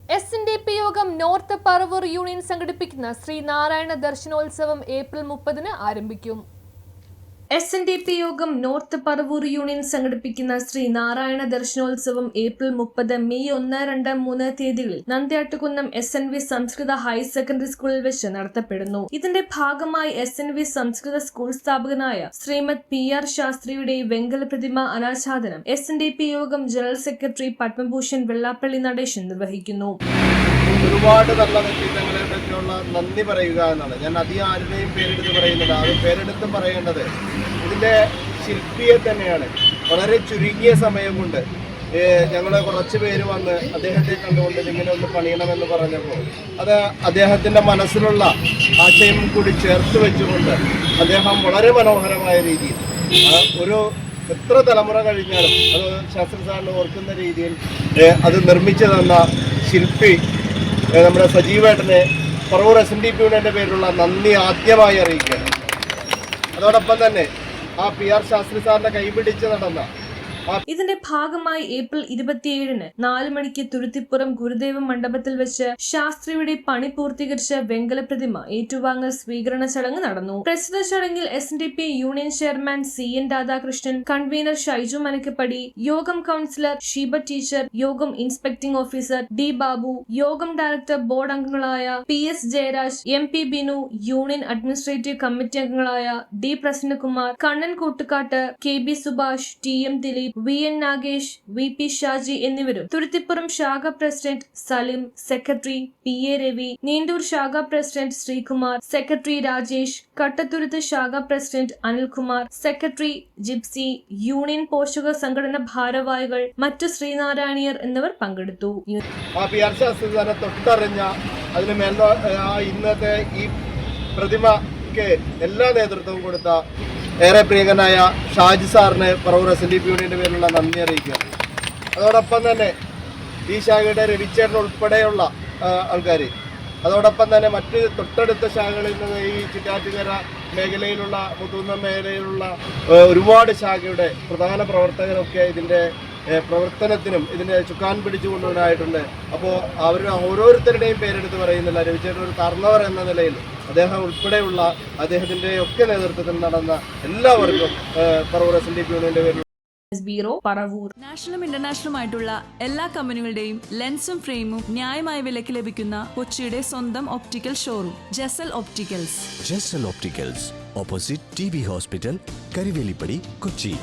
SNDP യോഗം north Paravur union സംഘടിപ്പിക്കുന്ന Sreenarayana ദർശനോത്സവം April 30 ആരംഭിക്കും. SNDP യോഗം നോർത്ത് പറവൂർ യൂണിയൻ സംഘടിപ്പിക്കുന്ന ശ്രീനാരായണ ദർശനോത്സവം ഏപ്രിൽ 30 മെയ് 1, 2, 3 തീയതികളിൽ നന്ദ്യാട്ടുകുന്നം SNV സംസ്കൃത ഹയർ സെക്കൻഡറി സ്കൂളിൽ വെച്ച് നടത്തപ്പെടുന്നു. ഇതിന്റെ ഭാഗമായി SNV സംസ്കൃത സ്കൂൾ സ്ഥാപകനായ ശ്രീമദ് PR ശാസ്ത്രിയുടെ വെങ്കല പ്രതിമ അനാച്ഛാദനം SNDP യോഗം ജനറൽ സെക്രട്ടറി പത്മഭൂഷൺ വെള്ളാപ്പള്ളി നടേശൻ നിർവഹിക്കുന്നു. ഒരുപാട് നല്ല വ്യക്തിത്വങ്ങളെ പറ്റിയുള്ള നന്ദി പറയുക എന്നാണ്. ഞാൻ അധികം ആരുടെയും പേരെടുത്ത് പറയുന്നില്ല. അത് പേരെടുത്ത് പറയേണ്ടത് ഇതിൻ്റെ ശില്പിയെ തന്നെയാണ്. വളരെ ചുരുങ്ങിയ സമയം കൊണ്ട് ഞങ്ങൾ കുറച്ച് പേര് വന്ന് അദ്ദേഹത്തെ കണ്ടുകൊണ്ട് ഇങ്ങനെ ഒന്ന് പണിയണമെന്ന് പറഞ്ഞപ്പോൾ അത് അദ്ദേഹത്തിൻ്റെ മനസ്സിലുള്ള ആശയം കൂടി ചേർത്ത് വെച്ചുകൊണ്ട് അദ്ദേഹം വളരെ മനോഹരമായ രീതിയിൽ ഒരു എത്ര തലമുറ കഴിഞ്ഞാലും അത് ശാസ്ത്രി സാറിന് ഓർക്കുന്ന രീതിയിൽ അത് നിർമ്മിച്ചു തന്ന ശില്പി നമ്മുടെ സജീവേട്ടനെ പറവൂർ SNDP യൂണിയൻ്റെ പേരിലുള്ള നന്ദി ആദ്യമായി അറിയിക്കുകയാണ്. അതോടൊപ്പം തന്നെ ആ PR ശാസ്ത്രി സാറിന്റെ കൈപിടിച്ച് നടന്ന ഇതിന്റെ ഭാഗമായി ഏപ്രിൽ 27 4 മണിക്ക് തുരുത്തിപ്പുറം ഗുരുദേവ മണ്ഡപത്തിൽ വെച്ച് ശാസ്ത്രിയുടെ പണി പൂർത്തീകരിച്ച വെങ്കല പ്രതിമ ഏറ്റുവാങ്ങൽ സ്വീകരണ ചടങ്ങ് നടന്നു. പ്രസ്തുത ചടങ്ങിൽ SNDP union chairman CN Radhakrishnan, convener Shaiju Manakkappadi, യോഗം കൗൺസിലർ ഷീബ ടീച്ചർ, യോഗം ഇൻസ്പെക്ടിംഗ് ഓഫീസർ D ബാബു, യോഗം ഡയറക്ടർ ബോർഡ് അംഗങ്ങളായ PS Jayaraj, MP Binu, union administrative committee അംഗങ്ങളായ D Prasannakumar, Kannan Koottukattu, KB Subhash, TM Dileep, VN Nagesh, VP Shaji എന്നിവരും, തുരുത്തിപ്പുറം ശാഖ president Salim, secretary PA Ravi, Neendoor ശാഖ പ്രസിഡന്റ് ശ്രീകുമാർ, സെക്രട്ടറി രാജേഷ്, കട്ടത്തുരുത്ത് ശാഖ president Anilkumar, secretary Gipsy, union പോഷക സംഘടന ഭാരവാഹികൾ, മറ്റു ശ്രീനാരായണീയർ എന്നിവർ പങ്കെടുത്തു. തൊട്ടറിഞ്ഞ അതിന് മേലോ ഇന്നത്തെ ഈ പ്രതിമയ്ക്ക് എല്ലാ നേതൃത്വവും കൊടുത്ത ഏറെ പ്രിയങ്കനായ ഷാജി സാറിന് പറവൂർ SNDP യൂണിയൻ്റെ പേരിലുള്ള നന്ദി അറിയിക്കുക. അതോടൊപ്പം തന്നെ ഈ ശാഖയുടെ രവിച്ചേട്ടൻ ഉൾപ്പെടെയുള്ള ആൾക്കാർ, അതോടൊപ്പം തന്നെ മറ്റ് തൊട്ടടുത്ത ശാഖകളിൽ നിന്ന് ഈ ചിറ്റാറ്റുകര മേഖലയിലുള്ള മുത്തൂന്ന മേഖലയിലുള്ള ഒരുപാട് ശാഖയുടെ പ്രധാന പ്രവർത്തകരൊക്കെ ഇതിൻ്റെ പ്രവർത്തനത്തിനും ഇതിൻ്റെ ചുക്കാൻ പിടിച്ചു കൊണ്ടുവരാനായിട്ടുണ്ട്. അപ്പോൾ അവർ ഓരോരുത്തരുടെയും പേരെടുത്ത് പറയുന്നില്ല. രവിചേട്ടൻ ഒരു തർന്നവർ എന്ന നിലയിൽ അദ്ദേഹം ഉൾപ്പെടെയുള്ള അദ്ദേഹത്തിൻ്റെ ഒക്കെ നേതൃത്വത്തിൽ നടന്ന എല്ലാവർക്കും പറവൂർ SNDP യൂണിയൻ്റെ പേരിൽ നാഷണലും ഇന്റർനാഷണലുമായിട്ടുള്ള എല്ലാ കമ്പനികളുടെയും ലെൻസും ഫ്രെയിമും ന്യായമായ വിലയ്ക്ക് ലഭിക്കുന്ന കൊച്ചിയുടെ സ്വന്തം optical showroom Jesal opticals. Jesal opticals, opposite TB hospital, Karivelippady, Kochi.